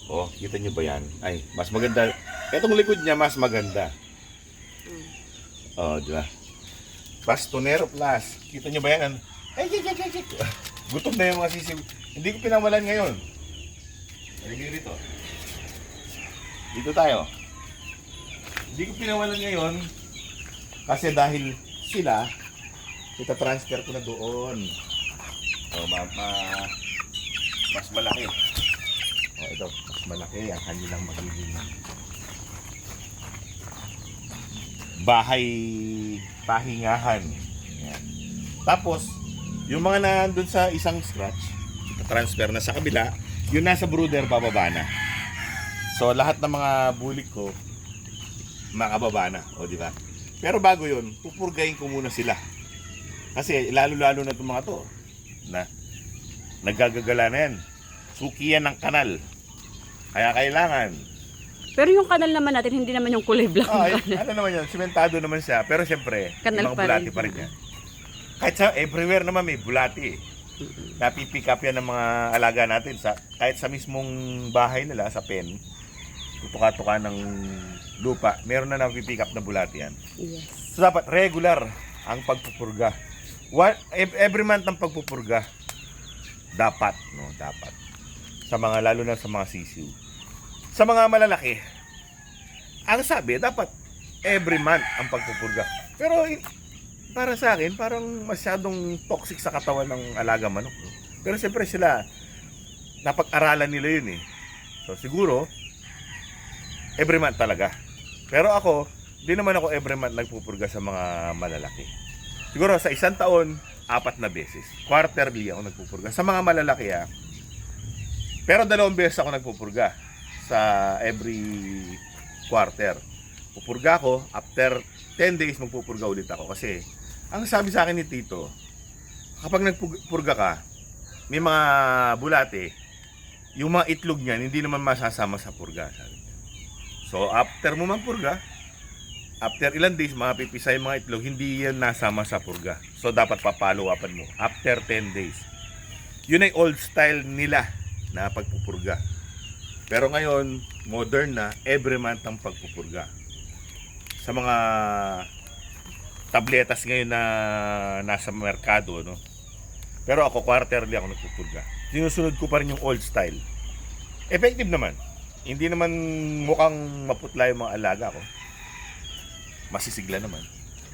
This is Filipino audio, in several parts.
Oh, kita nyo ba yan? Ay, mas maganda. Etong likod niya, mas maganda. Oh, di ba? Bastonero Plus. Kita nyo ba yan? Ay, gutom na yung mga sisiw. Hindi ko pinawalan ngayon. Halika dito. Dito tayo. Hindi ko pinawalan ngayon kasi dahil sila, ita-transfer ko na doon. So, mas malaki. Oh, ito, mas malaki ang kanilang magiging bahay pahingahan. Yan. Tapos, yung mga nandun sa isang scratch, transfer na sa kabila, yung nasa brooder, bababa na. So, lahat ng mga bulik ko, makababa na. O, di ba? Pero bago yun, pupurgayin ko muna sila. Kasi, lalo-lalo na itong mga to, na naggagagala na yan. Suki yan ng kanal. Kaya kailangan. Pero yung kanal naman natin, hindi naman yung kulay black. Ano naman yan, simentado naman siya. Pero siyempre, Kanal mga pa bulati rin. pa rin yan. Kahit sa everywhere naman may bulati. Napipick up yan ng mga alaga natin. Kahit sa mismong bahay nila, sa pen, tutuka-tuka ng lupa, meron na napipick up na bulati yan. Yes. So dapat regular ang pagpupurga. Every month ang pagpupurga. Dapat, no? Dapat. Sa mga, lalo na sa mga sisiw. Sa mga malalaki, ang sabi, dapat every month ang pagpupurga. Pero para sa akin, parang masyadong toxic sa katawan ng alaga manok. No? Pero siyempre sila, napag-aralan nila yun eh. So siguro, every month talaga. Pero ako, di naman ako every month nagpupurga sa mga malalaki. Siguro sa isang taon, 4 na beses. Quarterly ako nagpupurga. Sa mga malalaki Pero 2 beses ako nagpupurga sa every quarter. Pupurga ako, after 10 days magpupurga ulit ako. Kasi, ang sabi sa akin ni Tito, kapag nagpurga ka, may mga bulate, yung mga itlog niyan, hindi naman masasama sa purga. Sabi niya. So, after mo magpurga, after ilang days, mapipisa yung mga itlog, hindi yan nasama sa purga. So, dapat papalo-upan mo. After 10 days. Yun ay old style nila na pagpupurga. Pero ngayon, modern na, every month ang pagpupurga. Sa mga tabletas ngayon na nasa merkado, no? Pero ako, quarterly ako nagpupurga. Sinusunod ko pa rin yung old style. Effective naman. Hindi naman mukhang maputla yung mga alaga ko. Masisigla naman.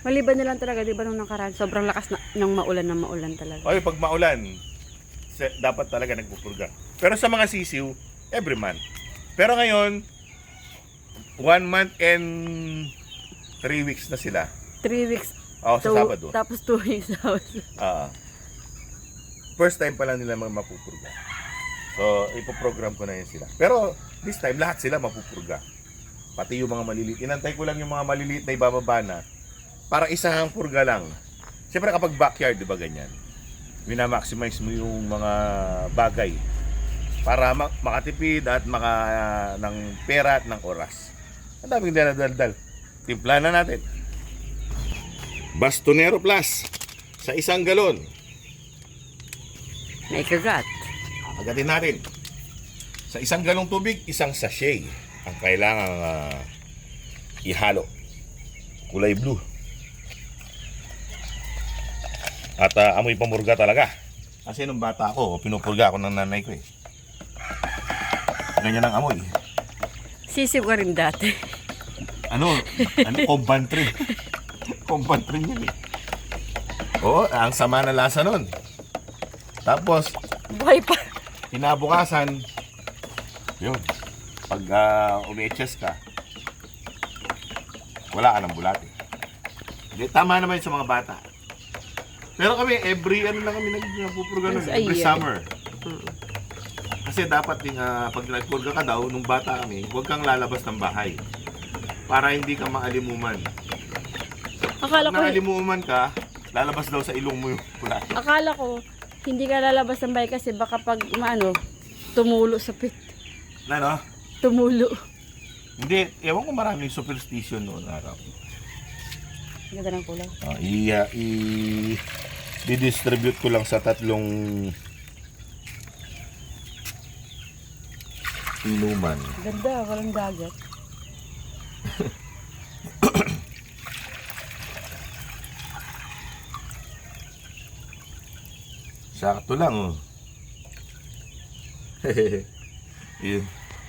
Maliban na lang talaga, di ba nung nakaraan, sobrang lakas ng maulan talaga. Okay, pag maulan, dapat talaga nagpupurga. Pero sa mga sisiw, every month. Pero ngayon, 1 month and 3 weeks na sila. 3 weeks. Sa Sabado. Tapos 2 weeks out. First time pa lang nila mapupurga. So, ipoprogram ko na yun sila. Pero, this time, lahat sila mapupurga. Pati yung mga maliliit. Inantay ko lang yung mga maliliit na ibababa na para isang purga lang. Siyempre kapag backyard, di ba ganyan? Minamaximize mo yung mga bagay para makatipid at ng pera at ng oras. Ang daming daladaldal. Timpla na natin. Bastonero Plus sa 1 galon. May kagat. Agatin natin. Sa 1 galong tubig, 1 sachet ang kailangang ihalo. Kulay blue. At amoy pamurga talaga. Kasi nung bata ako, pinupurga ako ng nanay ko eh. Ganyan ang amoy. Sisiw ka rin dati. Compantry. Compantry yun eh. Oo, ang sama na lasa nun. Tapos, Buhay pa. kinabukasan, yun, pag umeches ka, wala ka ng bulate. Tama naman yun sa mga bata. Pero kami, every nagpupurga nun, every summer. Kasi dapat din, pag nagpurga ka daw, nung bata kami, huwag kang lalabas ng bahay. Para hindi ka maalimuman. Akala ko, Naalimuman ka, lalabas daw sa ilong mo yung bulate. akala ko, hindi ka lalabas ng bahay kasi baka pag tumulo sa pit. Ano? Tumulo. Hindi, ewan ko maraming superstition noon araw. Ganda ng kulay. I-distribute ko lang sa 3 Inuman. Ganda, walang dagat. Sakto lang, oh. Yun.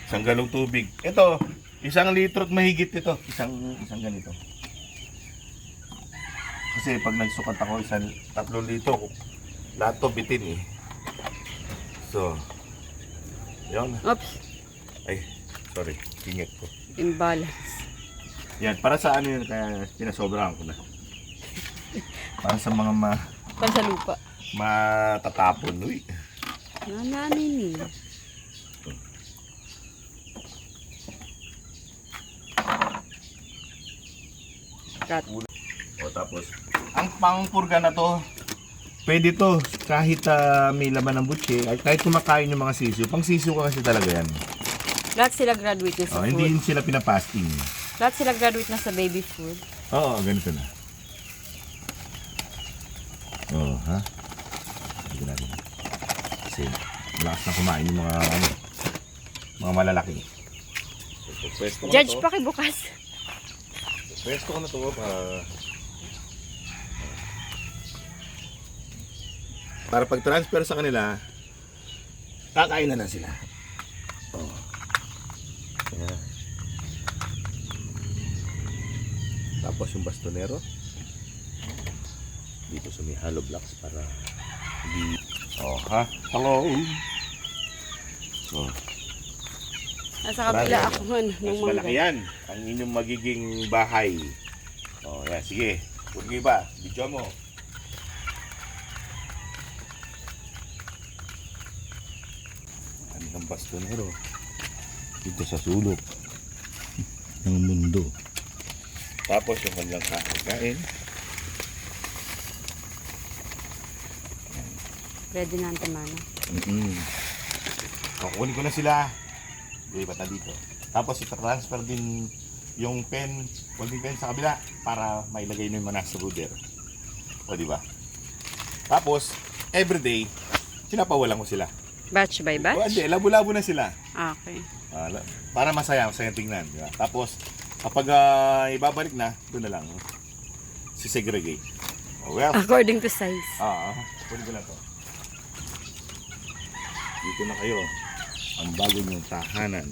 Isang galong tubig. Ito, 1 litro at mahigit ito. Isang ganito. Kasi pag nagsukat ako 3 litro, lahat to bitin eh. So, yun. Oops, Ay, sorry. Ingit ko. imbalance. Yan, para sa ano yun, kaya pinasobrahan ko na. Para sa mga Pan sa lupa. matatapon. Uy. Nananin eh. Cut. O tapos, ang pangpurga na to, pwede to kahit may laman ng butche, kahit kumakain yung mga sisiyo. Pang sisiyo ka kasi talaga yan. Lahat sila graduate na sa Oh, food. hindi sila pinapasting. Lahat sila graduate na sa baby food. Oo, ganito na. Oo, ha? Hindi natin. Kasi malakas na kumain yung mga malalaki. Pwesto ko na Judge to. pakibukas. Pwesto ko na to para pag-transfer sa kanila, kakain na lang sila. Oh. Yan. Tapos yung bastonero dito sa may hollow blocks para hindi... Oh, ha? Hello? Oh. Nasa kabila Brother, ako man ng Mas malaki mangga. yan. Ang inyong magiging bahay. Oh, yan. Sige. Huwag mo iba. Video mo. Ano ng bastonero? Dito sa sulok ng mundo. Tapos yung kanilang kakain. Ready na ang tamana. Kukunin ko na sila. Lipat na dito. Tapos ita-transfer din yung pen, welding pen sa kabila para mailagay na yung mga nasa brooder. O, di ba? Tapos, everyday, pinapawalan ko sila. Batch by O, batch? hindi, labo-labo na sila. Ah, okay. Para masaya tingnan. Di ba? Tapos, kapag ibabalik na, doon na lang. Sisegregate. O, well, According to size. kunin ko na to. Dito na kayo. Ang bago niyong tahanan.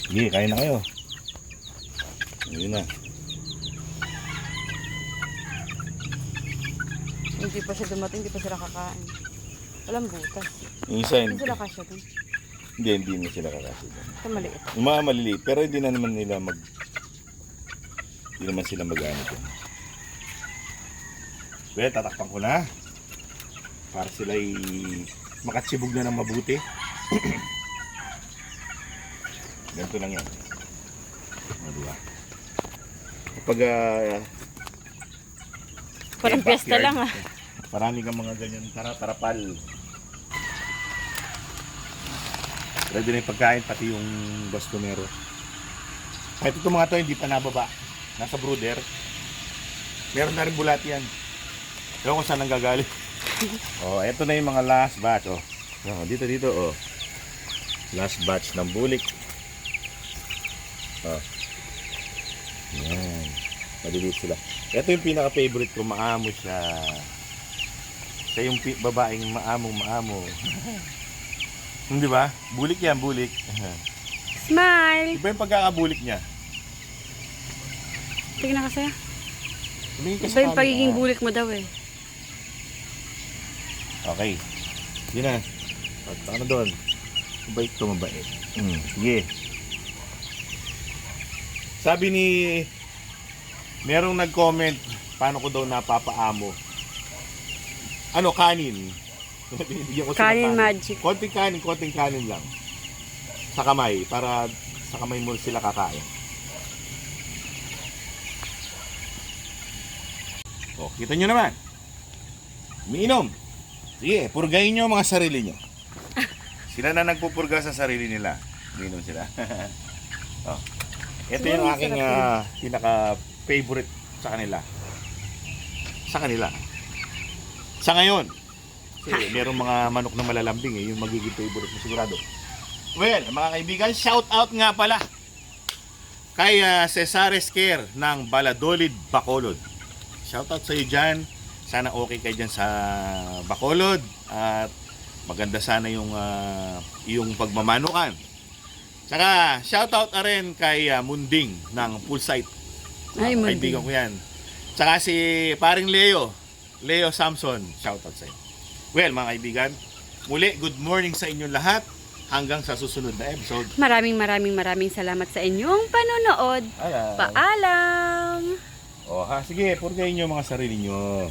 Sige, kain na kayo. Ayun na. Hindi pa siya dumating, hindi pa sila kakain. Walang butas. Yung isa, Hindi sila kasya dun. hindi na sila kakasya. Ito maliit. Yung mga maliliit, pero hindi na naman nila hindi naman sila mag-ano dyan. Well, tatakpan ko na. Para sila'y makatsibog na ng mabuti. Ganito lang yan. O, diba? Kapag Parang piyesta lang ah. marami kang mga ganyan tarapal. Ready na yung pagkain, pati yung bastonero. Kahit ito mga to hindi pa nababa. Nasa brooder. Meron na rin bulat yan. Ewan kung saan ang gagaling. Oh, eto na yung mga last batch. Oh. Dito. Oh. Last batch ng bulik. Oh. Yan. Maliliit sila. Ito yung pinaka-favorite ko. Maamo siya. Siya yung babaeng maamo. Hindi ba? Bulik yan, bulik. Smile! Iba yung pagkakabulik niya. Tignan kasi. Tumingin ka sa Iba yung camera. pagiging bulik mo daw eh. Okay. Yun na. At ano doon? Mabait to, mabait. Sige. Sabi ni... Merong nag-comment, paano ko daw napapaamo. Ano, kanin. Binibigyan ko sila Kanin magic. Konting kanin lang. Sa kamay, para sa kamay mo sila kakain. O, kita nyo naman. Umiinom. Sige, purgayin nyo ang mga sarili nyo. Sila na nagpupurga sa sarili nila. Umiinom sila. O. Ito Siguro yung aking masarap pinaka-favorite sa kanila. sa kanila. Sa ngayon, kasi merong mga manok na malalambing yung magiging favorite mo sigurado. Well, mga kaibigan, shout out nga pala kay Cesar Esquer ng Baladolid, Bacolod. Shout out sa iyo dyan. Sana okay kayo dyan sa Bacolod at maganda sana yung iyong pagmamanukan. Saka shout out na rin kay Munding ng Poolside. Ay, Munding. Kaibigan ko yan. Saka si paring Leo Samson, shout out sa iyo. Well, mga kaibigan, muli good morning sa inyong lahat hanggang sa susunod na episode. Maraming salamat sa inyong panonood. Alam. Paalam! O ha, sige, purgayin nyo mga sarili nyo.